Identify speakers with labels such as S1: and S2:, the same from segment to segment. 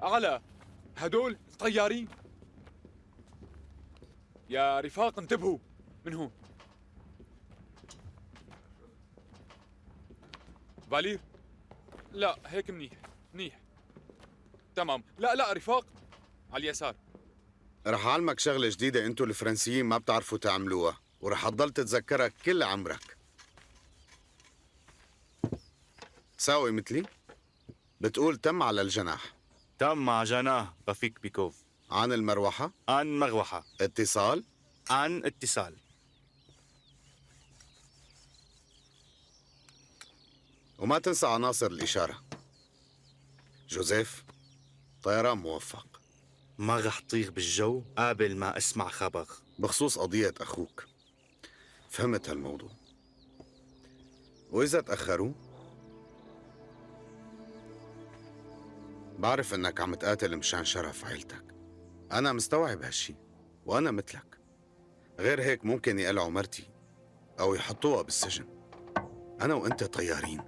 S1: أعلى. هدول طيارين. يا رفاق انتبهوا من هون. فالير، لا هيك منيح منيح. تمام. لا رفاق، على اليسار.
S2: رح أعلمك شغلة جديدة انتو الفرنسيين ما بتعرفوا تعملوها، ورح تضل تتذكرها كل عمرك. ساوي مثلي؟ بتقول تم على الجناح.
S3: تم مع جناه رفيق بيكوف.
S2: عن المروحة.
S3: عن مروحة.
S2: اتصال.
S3: عن اتصال.
S2: وما تنسى عناصر الإشارة. جوزيف، طيران موفق.
S3: ما رح طير بالجو قبل ما اسمع خبر
S2: بخصوص قضية أخوك. فهمت هالموضوع. وإذا تأخروا، بعرف إنك عم تقاتل مشان شرف عيلتك. أنا مستوعب هالشي، وأنا مثلك. غير هيك ممكن يقلعوا مرتي أو يحطوها بالسجن. أنا وأنت طيارين،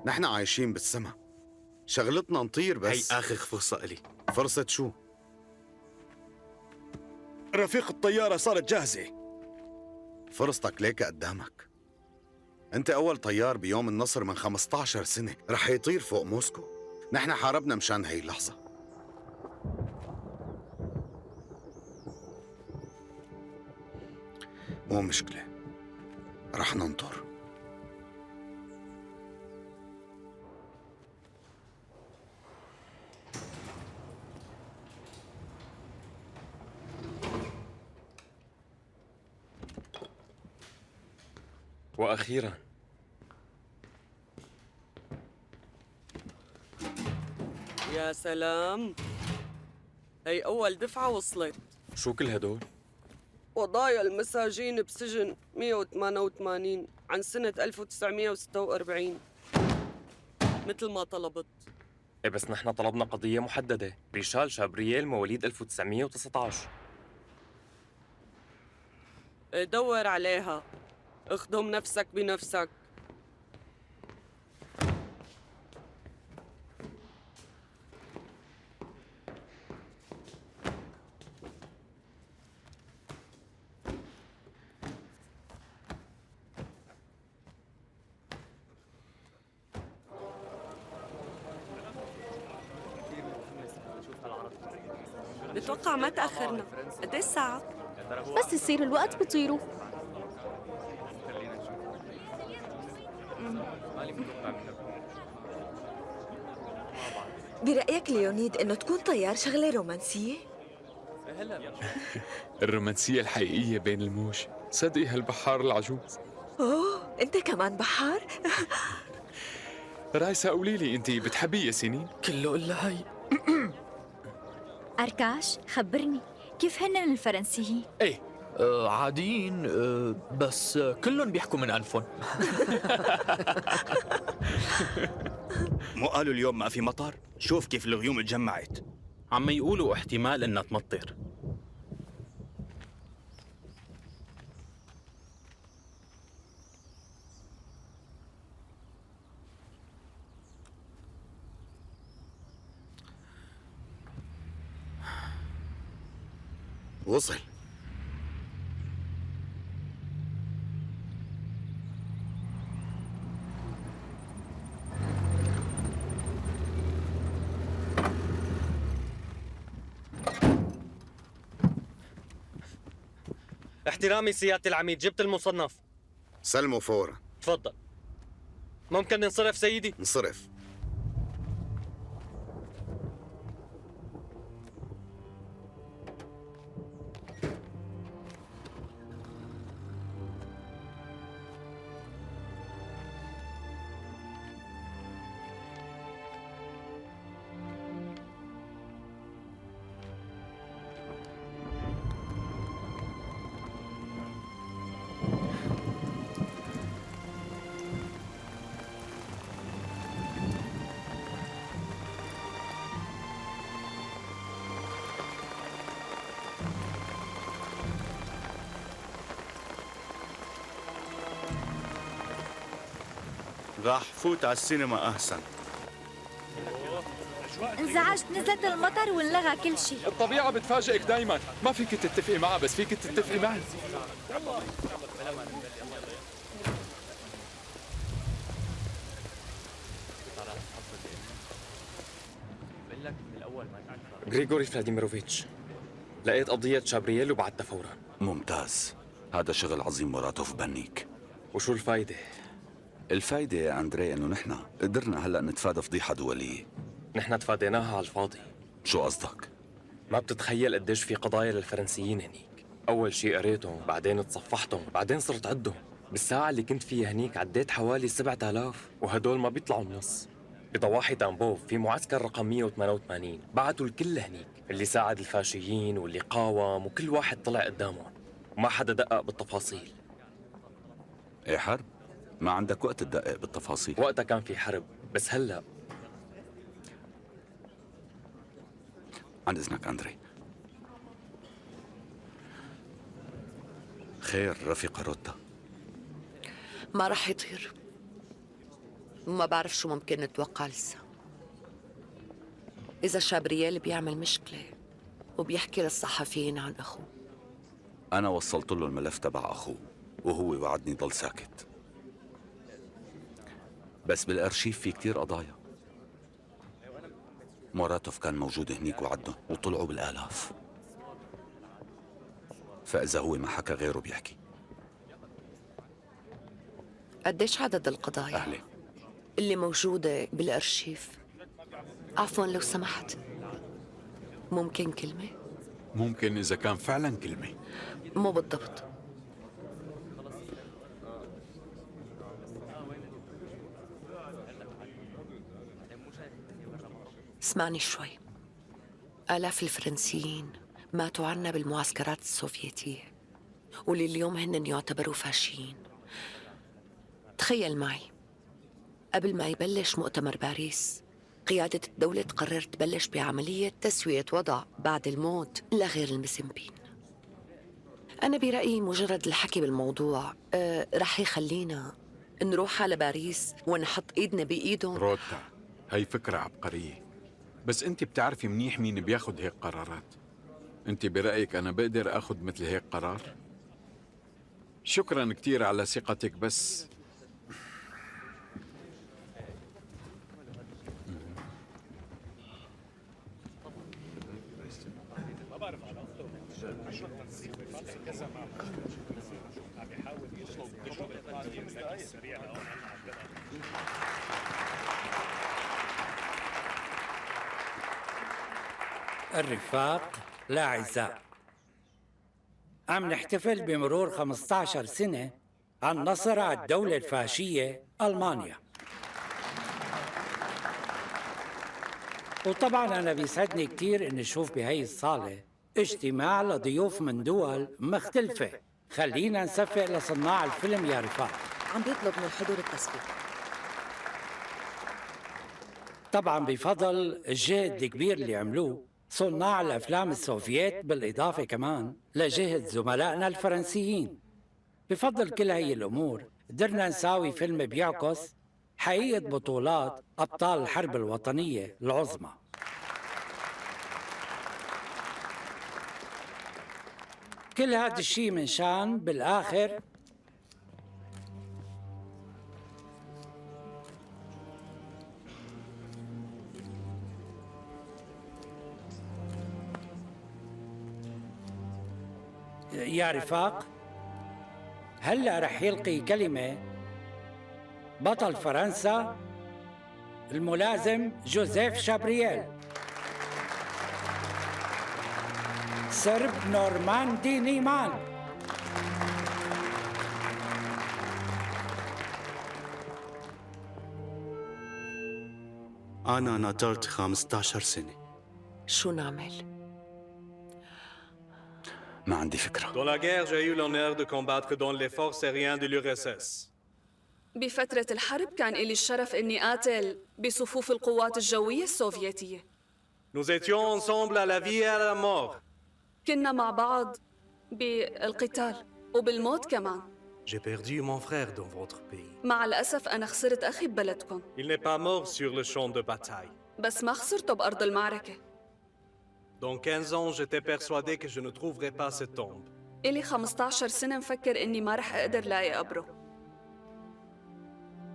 S2: نحن عايشين بالسما، شغلتنا نطير بس.
S3: هي آخر فرصة إلي.
S2: فرصة شو؟
S4: رفيق الطيارة صارت جاهزة.
S2: فرصتك ليك قدامك. أنت أول طيار بيوم النصر من 15 سنة رح يطير فوق موسكو. نحن حاربنا مشان هي اللحظة. مو مشكلة، رح ننطر.
S5: وأخيراً
S6: يا سلام، هي أول دفعة وصلت.
S5: شو كل هدول؟
S6: وضايا المساجين بسجن 188 عن سنة 1946 مثل ما طلبت.
S5: إيه بس نحن طلبنا قضية محددة. ريشال شابرييل مواليد 1919.
S6: دور عليها، اخدم نفسك بنفسك. بتوقع ما تأخرنا. قد ايه الساعة؟
S7: بس يصير الوقت بيطيروا.
S8: برأيك ليونيد إنه تكون طيار شغلة رومانسية؟
S1: الرومانسية الحقيقية بين الموج. صدقي هالبحار العجوز.
S8: أوه، أنت كمان بحار؟
S1: رايسة قولي لي، أنت بتحبي ياسينين؟
S4: كله إلا هي.
S7: أركاش خبرني كيف هن الفرنسيين؟
S4: ايه عاديين، بس كلهم بيحكوا من أنفهم.
S3: مو قالوا اليوم ما في مطر؟ شوف كيف الغيوم اتجمعت.
S9: عم يقولوا احتمال انها تمطر.
S2: وصل.
S9: احترامي سيادة العميد، جبت المصنف.
S2: سلموا فورا.
S9: تفضل. ممكن ننصرف سيدي؟
S2: انصرف.
S3: راح فوت على السينما أحسن.
S7: انزعجت، نزلت المطر وانلغى كل شيء.
S1: الطبيعة بتفاجئك دايما، ما فيك تتفقي معها بس فيك تتفقي معي.
S5: غريغوري فلاديميروفيتش، لقيت قضية شابرييل وبعتها فورا.
S10: ممتاز. هذا شغل عظيم مراتوف بنيك.
S5: وشو الفايدة؟
S10: الفايدة يا أندري إنه نحن قدرنا هلأ نتفادى فضيحة دولية.
S5: نحن تفاديناها على الفاضي.
S10: شو قصدك؟
S5: ما بتتخيل قديش في قضايا للفرنسيين هنيك. أول شي قريتهم، بعدين تصفحتهم، بعدين صرت عدهم. بالساعة اللي كنت فيها هنيك عديت حوالي 7000، وهدول ما بيطلعوا النص. بضواحي تامبوف في معسكر رقم 188 بعتوا الكل هنيك، اللي ساعد الفاشيين واللي قاوم وكل واحد طلع قدامهم، وما حدا دقق بالتفاصيل.
S10: إيه حرب؟ ما عندك وقت تدقق بالتفاصيل.
S5: وقتها كان في حرب، بس هلأ
S10: عن إذنك أندري. خير رفيقة روتا؟
S11: ما رح يطير. ما بعرف شو ممكن نتوقع لسه. إذا شابرييل بيعمل مشكلة وبيحكي للصحفيين عن أخوه.
S10: أنا وصلت له الملف تبع أخوه وهو وعدني ضل ساكت. بس بالأرشيف في كتير قضايا. مراتوف كان موجود هنيك وعدهم وطلعوا بالآلاف. فإذا هو ما حكى غيره بيحكي.
S11: قديش عدد القضايا
S10: أهلي
S11: اللي موجودة بالأرشيف؟ عفواً لو سمحت، ممكن كلمة؟
S12: ممكن إذا كان فعلا كلمة.
S11: مو بالضبط. اسمعني شوي. آلاف الفرنسيين ماتوا عنا بالمعسكرات السوفيتية، واللي اليوم هن يعتبروا فاشيين. تخيل معي، قبل ما يبلش مؤتمر باريس قيادة الدولة تقرر تبلش بعملية تسوية وضع بعد الموت لغير المذنبين. أنا برأيي مجرد الحكي بالموضوع رح يخلينا نروح على باريس ونحط إيدنا بإيدهم.
S12: روتا، هي فكرة عبقرية، بس أنت بتعرفي منيح مين بياخد هيك قرارات. أنت برأيك أنا بقدر أخذ مثل هيك قرار؟ شكراً كتير على ثقتك، بس
S13: الرفاق الأعزاء، عم نحتفل بمرور 15 سنة عن نصر على الدولة الفاشية ألمانيا. وطبعا أنا بيسعدني كتير إني أشوف بهاي الصالة اجتماع لضيوف من دول مختلفة. خلينا نصفق لصناع الفيلم يا رفاق.
S8: عم بيطلب من الحضور التصفيق.
S13: طبعا بفضل الجهد الكبير اللي عملوه صناع الأفلام السوفييت، بالإضافة كمان لجهد زملائنا الفرنسيين. بفضل كل هاي الأمور قدرنا نساوي فيلم بيعكس حقيقة بطولات أبطال الحرب الوطنية العظمى. كل هذا الشيء من شان بالآخر يا رفاق، هلأ رح يلقي كلمة بطل فرنسا الملازم جوزيف شابرييل، سرب نورماندي نيمان.
S2: أنا ناطرت 15 سنة.
S11: شو نعمل؟
S10: ما عندي فكرة.
S14: Dans la guerre, j'ai eu l'honneur de combattre dans les forces aériennes de l'URSS.
S6: بفترة الحرب كان إلي الشرف إني قاتل بصفوف القوات الجوية السوفيتية.
S14: Nous étions ensemble à la vie et à la mort.
S6: كنا مع بعض بالقتال وبالموت كمان.
S14: J'ai perdu mon frère dans votre pays.
S6: مع الأسف أنا خسرت أخي ببلدكم.
S14: Il n'est pas mort sur le champ de bataille.
S6: بس ما خسرته بأرض المعركة.
S14: Dans 15 ans, j'étais persuadé que je ne trouverais pas cette tombe.
S6: إلي 15 سنة مفكر إني ما رح أقدر لاقي قبره.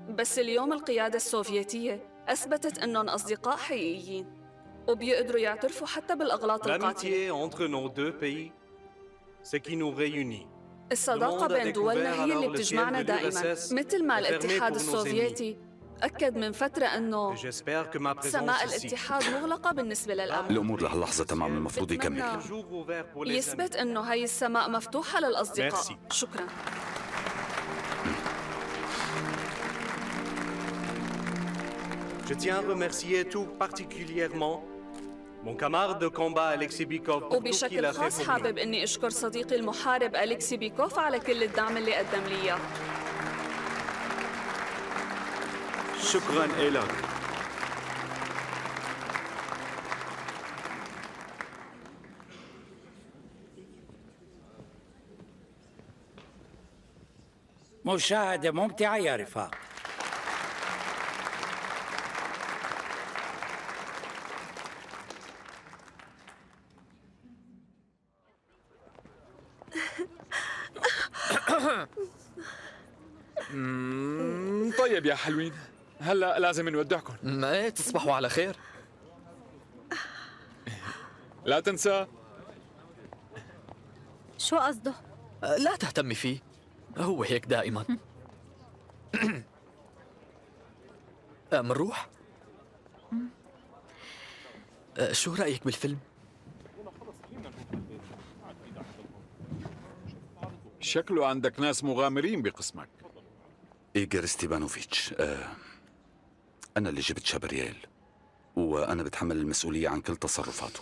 S6: بس اليوم القيادة السوفيتية أثبتت إنهم أصدقاء حقيقيين وبيقدروا يعترفوا حتى بالأغلاط القاتلة.
S14: L'amitié entre nos deux pays, c'est qui nous réunit.
S6: الصداقة بين دولنا هي اللي بتجمعنا دائما، مثل ما الاتحاد السوفيتي أكد من فترة أنه سماء الاتحاد مغلقة بالنسبة للأمن.
S10: الأمور لهاللحظة تمام، المفروض يكمل.
S6: يثبت أنه هاي السماء مفتوحة للأصدقاء. شكراً.
S14: Je tiens à remercier tout particulièrement mon camarade de combat Alexei Bykov pour tout qu'il
S6: وبشكل
S14: a fait
S6: خاص
S14: pour nous.
S6: حابب إني أشكر صديقي المحارب أليكسي بيكوف على كل الدعم اللي قدم لي إياه.
S3: شكرا لك.
S13: مشاهدة ممتعة يا رفاق.
S1: طيب يا حلوين، هلا لازم نودعكم.
S4: ايه، تصبحوا على خير.
S1: لا تنسى.
S7: شو قصده؟
S4: لا تهتمي فيه، هو هيك دائما. منروح؟ شو رأيك بالفيلم؟
S12: شكله عندك ناس مغامرين بقسمك.
S10: إيغور ستيبانوفيتش، أنا اللي جبت شابرييل، وأنا بتحمل المسؤولية عن كل تصرفاته.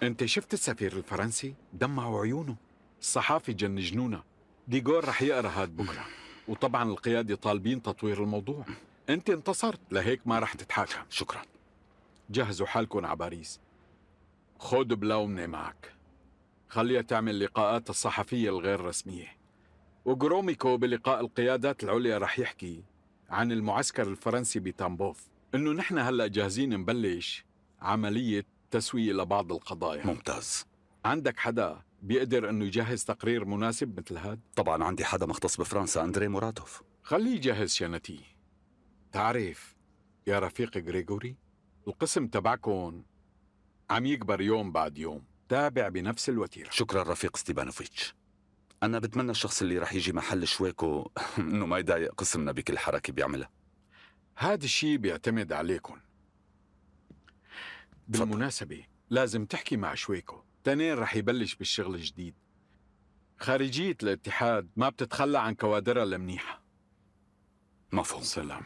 S12: أنت شفت السفير الفرنسي؟ دمعوا عيونه. الصحافي جن جنونه. ديغور رح يقرأ هاد بكرة، وطبعا القيادة طالبين تطوير الموضوع. أنت انتصرت، لهيك ما رح تتحاكم.
S10: شكرا.
S12: جهزوا حالكم على باريس. خود بلاومني معك، خليها تعمل لقاءات الصحفية الغير رسمية. وجروميكو بلقاء القيادات العليا رح يحكي عن المعسكر الفرنسي بتامبوف، إنه نحن هلأ جاهزين نبلش عملية تسوية لبعض القضايا.
S10: ممتاز.
S12: عندك حدا بيقدر إنه يجهز تقرير مناسب مثل هاد؟
S10: طبعا عندي حدا مختص بفرنسا، أندري موراتوف.
S12: خليه يجهز شنتي. تعرف يا رفيق غريغوري، القسم تبعكم عم يكبر يوم بعد يوم. تابع بنفس الوتيرة.
S10: شكرا رفيق ستيبانوفيتش. أنا بتمنى الشخص اللي رح يجي محل شويكو إنه ما يضايق قسمنا بكل حركة بيعملها.
S12: هذا الشيء بيعتمد عليكم. بالمناسبة لازم تحكي مع شويكو، تنين رح يبلش بالشغل الجديد. خارجية الاتحاد ما بتتخلى عن كوادرها المنيحة.
S10: مفهوم.
S12: سلام.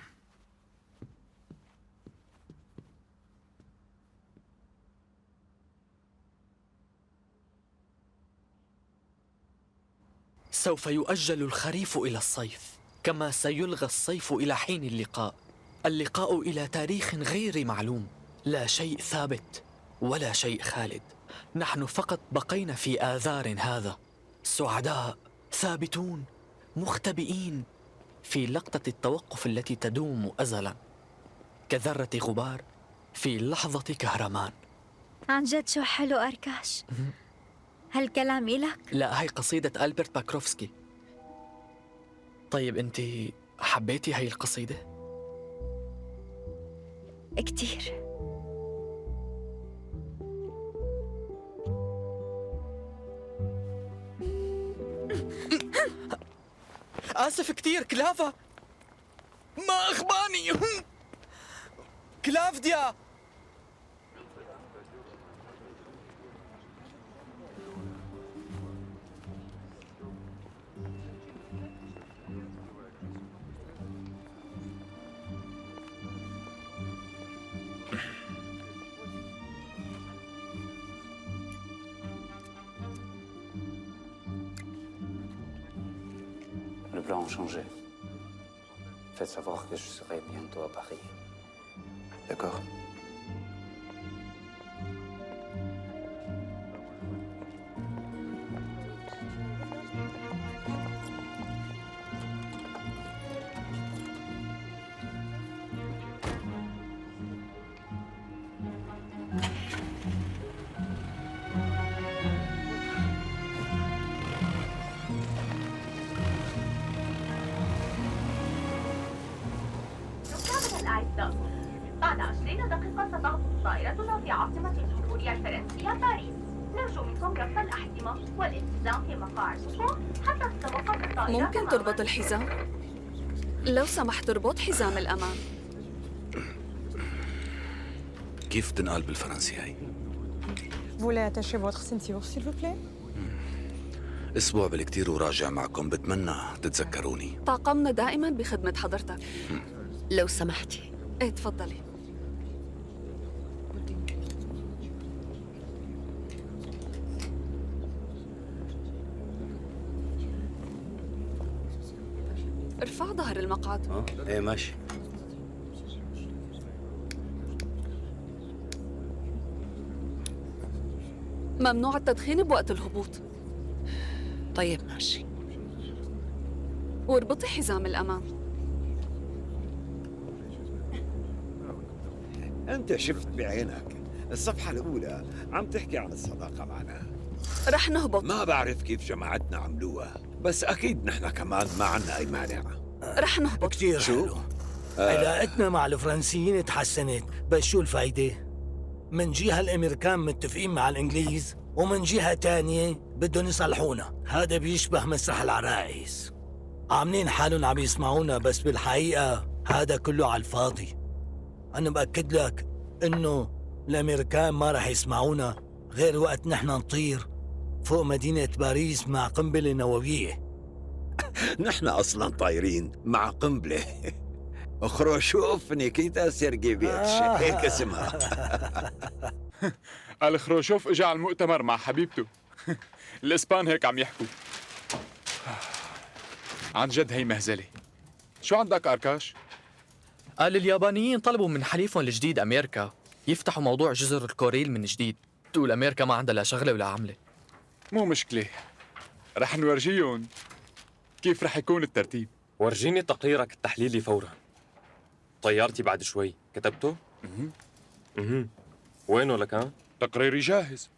S4: سوف يؤجل الخريف إلى الصيف، كما سيلغى الصيف إلى حين اللقاء. اللقاء إلى تاريخ غير معلوم، لا شيء ثابت ولا شيء خالد. نحن فقط بقينا في آذار هذا، سعداء ثابتون مختبئين في لقطة التوقف التي تدوم أزلا، كذرة غبار في لحظة كهرمان.
S7: عن جد شو حلو أركاش. هالكلام إلك؟
S4: لا، هاي قصيدة ألبرت باكروفسكي. طيب أنت حبيتي هاي القصيدة؟
S7: كتير.
S4: آسف كتير كلافا، ما أخباني. كلافديا.
S15: Le plan a changé. Faites savoir que je serai bientôt à Paris. D'accord?
S16: أعزة، بعد 20 دقيقة ستهبط طائرتنا في عاصمة الجمهورية الفرنسية باريس. نرجو منكم ربط الأحزمة والالتزام في مقاعدكم حتى تتوقف الطائرة.
S6: ممكن تربط الحزام؟ لو سمحت اربط حزام الأمان.
S10: كيف تنقال بالفرنسي هي؟
S17: Voulez attacher votre ceinture, s'il vous plaît?
S10: اسبوع بالكتير وراجع معكم، بتمنى تتذكروني.
S6: طاقمنا دائما بخدمة حضرتك.
S11: لو سمحتي.
S6: ايه تفضلي. ارفع ظهر المقعد.
S3: ايه ماشي.
S6: ممنوع التدخين بوقت الهبوط.
S11: طيب ماشي.
S6: واربطي حزام الأمان.
S18: أنت شفت بعينك الصفحة الأولى عم تحكي عن الصداقة معنا.
S6: رح نهبط.
S18: ما بعرف كيف جماعتنا عملوها، بس أكيد نحن كمان ما عنا أي مانع.
S6: رح نهبط.
S19: كتير حلو. علاقتنا مع الفرنسيين تحسنت، بس شو الفايدة؟ من جهة الأمريكان متفقين مع الإنجليز، ومن جهة تانية بدهم يصلحونا. هذا بيشبه مسرح العرايس، عاملين حالهم عم يسمعونا، بس بالحقيقة هذا كله على الفاضي. أنا بأكد لك إنه الأمريكان ما رح يسمعونا غير وقت نحن نطير فوق مدينة باريس مع قنبلة نووية.
S18: نحن أصلاً طايرين مع قنبلة. خروشوف نيكيتا سيرجيفيتش، هيك اسمها.
S1: الخروشوف اجى على المؤتمر مع حبيبته. الاسبان هيك عم يحكوا. عن جد هي مهزلة. شو عندك أركاش؟
S4: قال اليابانيين طلبوا من حليفهم الجديد أمريكا يفتحوا موضوع جزر الكوريل من جديد. تقول أمريكا ما عندها لا شغلة ولا عملة.
S1: مو مشكلة، رح نورجيهم كيف رح يكون الترتيب.
S5: ورجيني تقريرك التحليلي فورا. طيارتي بعد شوي، كتبته؟ وينه لكان؟
S1: تقريري جاهز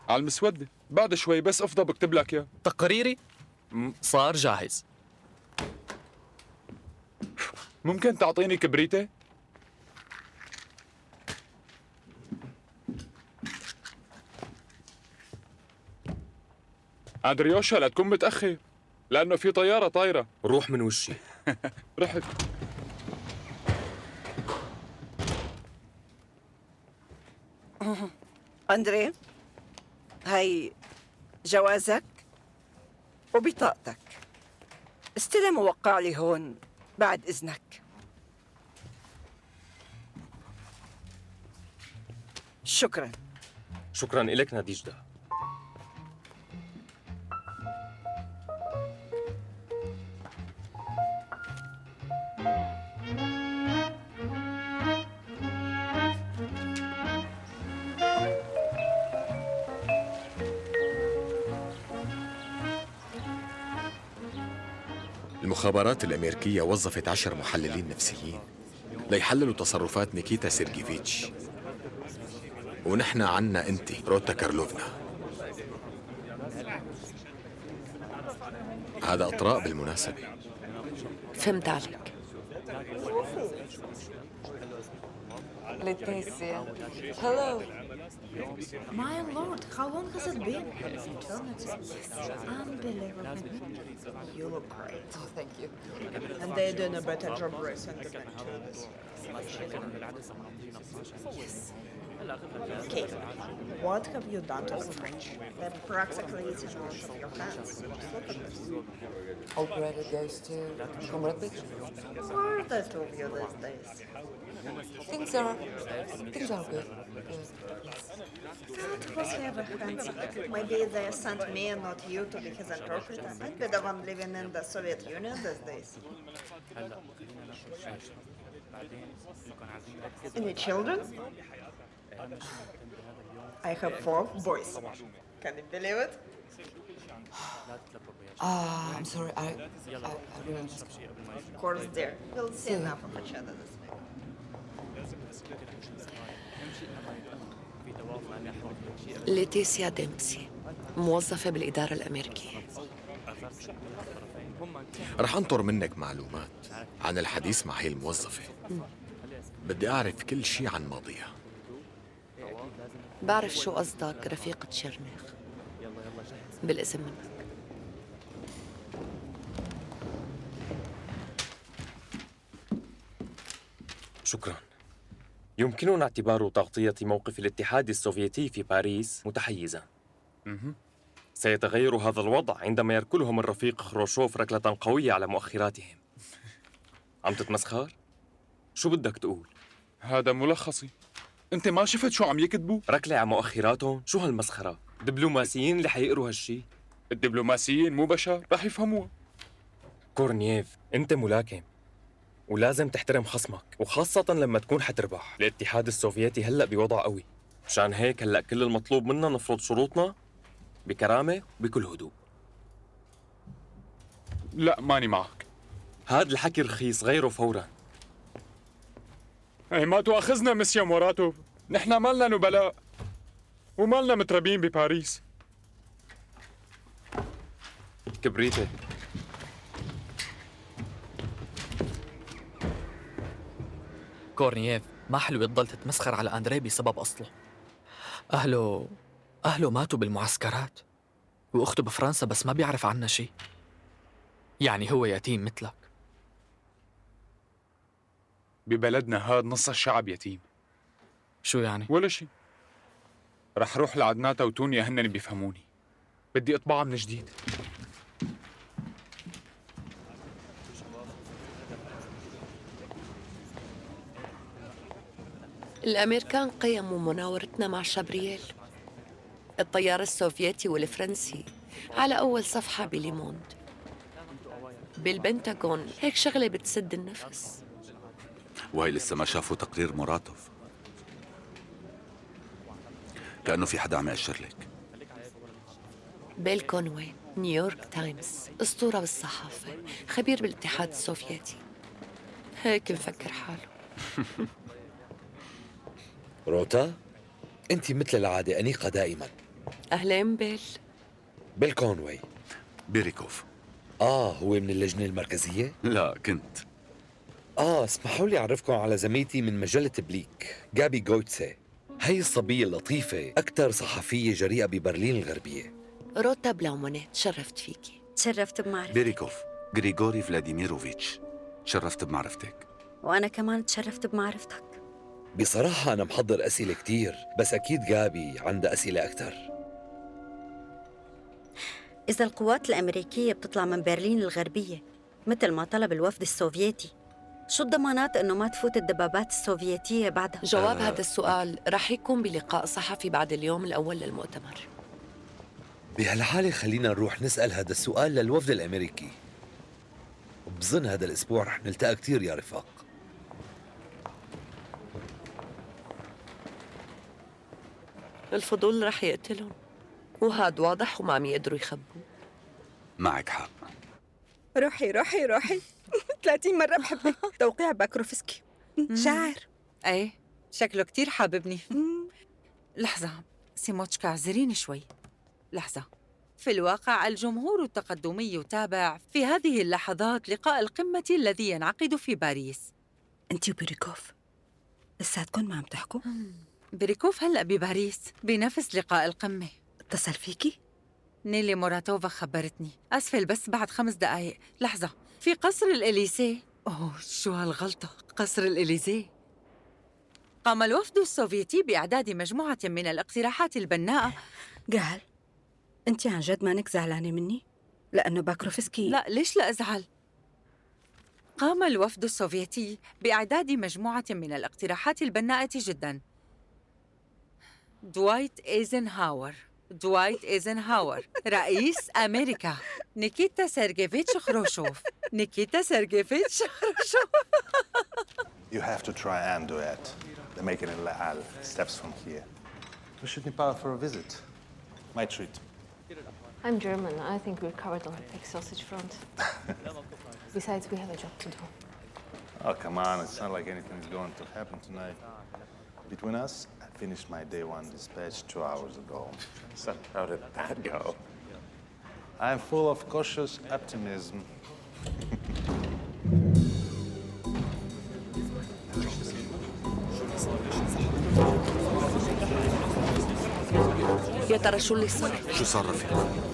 S1: على المسودة، بعد شوي بس افضى بكتب لك اياه.
S4: تقريري؟ صار جاهز.
S1: ممكن تعطيني كبريتة؟ أندريوشا لا تكون متأخر لأنه في طيارة طايرة.
S5: روح من وشي.
S1: رحت.
S20: أندري، هاي جوازك وبطاقتك. استلم ووقع لي هون بعد إذنك. شكراً.
S5: شكراً إلك ناديجدا.
S21: المخابرات الأمريكية وظفت 10 محللين نفسيين ليحللوا تصرفات نيكيتا سيرجيفيتش، ونحن عنا أنت روتا كارلوفنا. هذا أطراء بالمناسبة.
S11: فهمت عليك.
S8: Laetitia. Hello. My lord, how long has it been? Eternity. Unbelievable. You look great. Oh, thank you. And they're doing a better job racing the pictures. Yes. Okay. What have you done to the French? They're practically eating out of your hands. Look at this. All credit goes to Comrade Beach. What are the two of you these days? Things are good. That was ever handsome. Maybe they sent me and not you to be his interpreter. I'd be the one living in the Soviet Union these days. Any children? I have 4 boys. Can you believe it? I'm sorry, I remember.
S20: Of course, dear. We'll see enough of each other this week.
S11: ليتيسيا ديمبسي، موظفة بالإدارة الأمريكية.
S21: رح أنطر منك معلومات عن الحديث مع هي الموظفة. بدي أعرف كل شيء عن ماضيها.
S11: بعرف شو قصدك رفيقة شرنخ. بالاسم منك.
S5: شكرا. يمكننا اعتبار تغطية موقف الاتحاد السوفيتي في باريس متحيزا. سيتغير هذا الوضع عندما يركلهم الرفيق خروشوف ركلة قوية على مؤخراتهم. عم تتمسخر؟ شو بدك تقول؟
S1: هذا ملخصي. انت ما شفت شو عم يكتبوا؟
S5: ركلة على مؤخراتهم؟ شو هالمسخرة؟ دبلوماسيين اللي حيقروا هالشي؟
S1: الدبلوماسيين مو بشر، رح يفهموها.
S5: كورنييف، انت ملاكم ولازم تحترم خصمك، وخاصة لما تكون حتربح. الاتحاد السوفيتي هلأ بوضع قوي، مشان هيك هلأ كل المطلوب منا نفرض شروطنا بكرامة وبكل هدوء.
S1: لا ماني معك.
S5: هاد الحكي رخيص، غيره فورا.
S1: ايه ما تواخذنا مسيا موراتوف، نحن مالنا نبلاء ومالنا متربين بباريس.
S5: كبريتي.
S4: كورنييف، ما حلو تضل تتمسخر على أندري بسبب أصله. أهله ماتوا بالمعسكرات، وأخته بفرنسا بس ما بيعرف عنها شي. يعني هو يتيم مثلك.
S1: ببلدنا هاد نص الشعب يتيم.
S4: شو يعني؟
S1: ولا شي. رح روح لعدناتا وتونيا هنن بيفهموني. بدي اطبعها من جديد.
S11: الأمريكان قيموا مناورتنا مع شابرييل الطيار السوفيتي والفرنسي على أول صفحة بليموند. بالبنتاغون هيك شغلة بتسد النفس.
S10: وهي لسه ما شافوا تقرير موراتوف. كأنه في حدا عم يأشر لك.
S11: بيل كونوي، نيويورك تايمز، أسطورة بالصحافة، خبير بالاتحاد السوفيتي. هيك مفكر حاله.
S9: روتا، أنت مثل العادة أنيقة دائما.
S11: أهلين بيل.
S9: بيل كونوي.
S10: بيريكوف.
S9: هو من اللجنة المركزية؟
S10: لا كنت.
S9: اسمحوا لي أعرفكم على زميلتي من مجلة بليك، جابي جويتسي. هي الصبية اللطيفة أكثر صحفية جريئة ببرلين الغربية.
S11: روتا بلاوموني، تشرفت فيكي.
S7: تشرفت بمعرفتك.
S10: بيريكوف، غريغوري فلاديميروفيتش، تشرفت بمعرفتك.
S7: وأنا كمان تشرفت بمعرفتك.
S9: بصراحة أنا محضر أسئلة كتير، بس أكيد جابي عندها أسئلة أكثر.
S7: إذا القوات الأمريكية بتطلع من برلين الغربية مثل ما طلب الوفد السوفيتي، شو الضمانات إنه ما تفوت الدبابات السوفيتية بعدها؟
S11: جواب هذا السؤال رح يكون بلقاء صحفي بعد اليوم الأول للمؤتمر.
S9: بهالحالة خلينا نروح نسأل هذا السؤال للوفد الأمريكي. بظن هذا الأسبوع رح نلتقى كتير يا رفاق.
S11: الفضول رح يقتلهم، وهاد واضح وما عم يقدروا يخبوا.
S10: معك حق.
S17: روحي 30 مرة بحبك. توقيع باكروفسكي، شاعر.
S22: ايه شكله كتير حاببني. لحظة سيموتشكا، اعذريني شوي. لحظة. في الواقع الجمهور التقدمي يتابع في هذه اللحظات لقاء القمة الذي ينعقد في باريس.
S17: أنت وبيريكوف لساتكن ما عم تحكوا؟
S22: بيريكوف هلأ بباريس بنفس لقاء القمة.
S17: اتصل فيكي؟
S22: نيلي موراتوفا خبرتني. أسفل بس بعد 5 دقايق. لحظة، في قصر الإليسيه. شو هالغلطة، قصر الإليزيه. قام الوفد السوفيتي بإعداد مجموعة من الاقتراحات البناءة.
S17: قال أنت عن جد مانك زعلانة مني؟ لأنه باكروفسكي.
S22: لا، ليش لا أزعل؟ قام الوفد السوفيتي بإعداد مجموعة من الاقتراحات البناءة جداً. دوايت إيزنهاور رئيس أمريكا. نيكيتا سيرجيفيتش خروشوف.
S23: You have to try and do it. They're making it Al steps from here. We should Nepal for a visit. My treat.
S24: I'm German. I think we're covered on the pig sausage front. Besides, we have a job to do.
S23: Oh, come on. It's not like anything is going to happen tonight. Between us, I finished my day one dispatch 2 hours ago. So how did that go? I'm full of cautious optimism.
S11: يا ترى شو اللي صار؟
S10: شو صار رفيق؟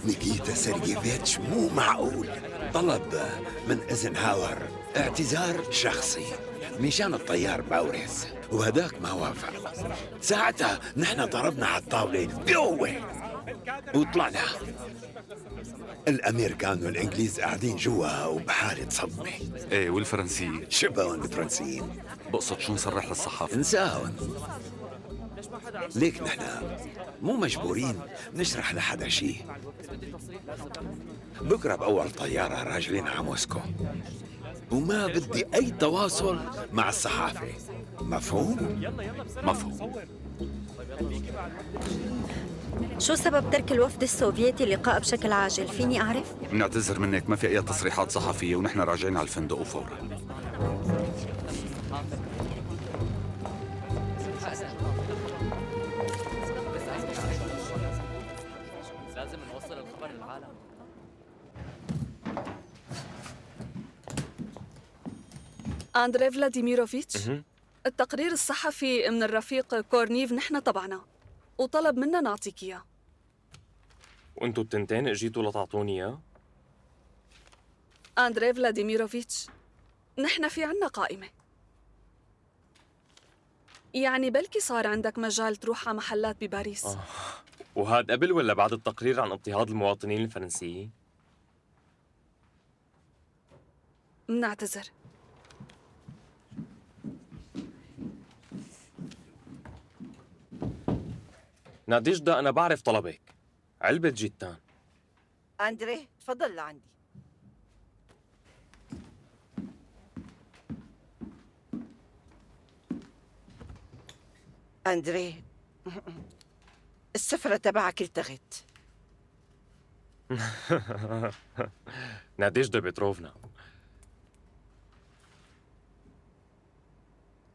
S18: نيكيتا سيرجيفيتش مو معقول، طلب من ايزنهاور اعتذار شخصي مشان الطيار باوريس، وهداك ما وافق. ساعتها نحن ضربنا على الطاولة بقوة وطلعنا. الامريكان والانجليز قاعدين جوا وبحالة صدمة.
S10: ايه والفرنسيين؟
S18: شبهن الفرنسيين.
S10: بقصد شو نصرح للصحافة؟
S18: انساهن. ليك نحن مو مجبورين نشرح لحدا شيء. بكره بأول طيارة راجلين على موسكو، وما بدي أي تواصل مع الصحافة. مفهوم؟
S10: مفهوم.
S7: شو سبب ترك الوفد السوفيتي اللقاء بشكل عاجل؟ فيني أعرف؟
S10: بنعتذر منك، ما في أي تصريحات صحفية ونحن راجعين على الفندق وفورا.
S4: لازم نوصل الخبر للعالم.
S6: أندري فلاديميروفيتش، التقرير الصحفي من الرفيق كورنيف نحن طبعنا وطلب منا نعطيك إياه.
S5: وانتوا التنتين اجيتوا لتعطوني اياه؟
S6: أندري فلاديميروفيتش، نحن في عنا قائمة، يعني بلكي صار عندك مجال تروح على محلات بباريس.
S5: وهاد قبل ولا بعد التقرير عن اضطهاد المواطنين الفرنسيين؟
S6: منعتذر.
S5: ناديجدا، أنا بعرف طلبك. علبة جيتان.
S8: أندري تفضل لعندي. أندري، السفرة تبعك التغت.
S5: ناديجدا بيتروفنا.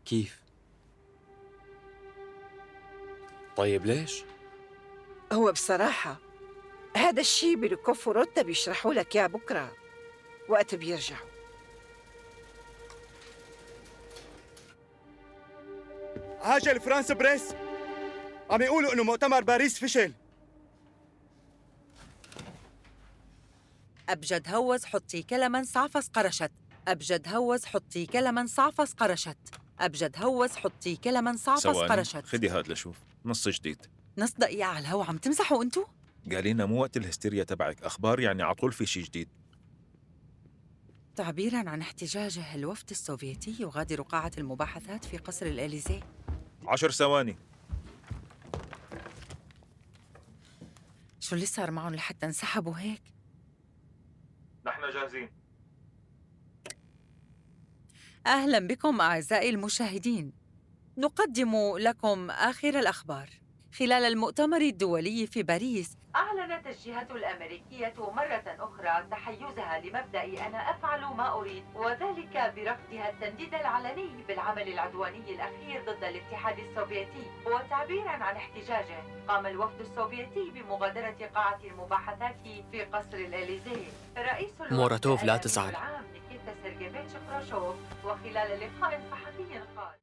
S5: كيف؟ طيب ليش؟
S8: هو بصراحة هذا الشيء بالكوف وروتا بيشرحوا لك يا بكرة وقت بيرجعوا.
S3: عجل فرانس بريس، عم يقولوا انه مؤتمر باريس فشل.
S22: أبجد هوز حطي كلمن صعفص قرشت. أبجد هوز حطي كلمن صعفص قرشت. أبجد هوز حطي كلمن صعفص قرشت.
S2: خدي هاد لشوف نص جديد.
S22: نص دقيقة على الهوا عم تمزحوا انتو؟
S2: قالينا مو وقت الهستيريا تبعك، أخبار يعني عطول في شي جديد.
S22: تعبيراً عن احتجاجه الوفد السوفيتي يغادر قاعة المباحثات في قصر الإليزيه.
S2: 10 ثواني.
S22: شو اللي صار معهم لحتى انسحبوا هيك؟
S2: نحن جاهزين.
S22: أهلاً بكم أعزائي المشاهدين. نقدم لكم آخر الأخبار. خلال المؤتمر الدولي في باريس،
S16: أعلنت الجهة الأمريكية مرة أخرى تحيزها لمبدأ أنا أفعل ما أريد، وذلك برفضها التنديد العلني بالعمل العدواني الأخير ضد الاتحاد السوفيتي. وتعبيراً عن احتجاجه، قام الوفد السوفيتي بمغادرة قاعة المباحثات في قصر الإليزيه. رئيس
S4: موراتوف لا تزعل.
S16: العام نيكيتا سيرجيفيتش خروشوف، وخلال لقاء صحفي قال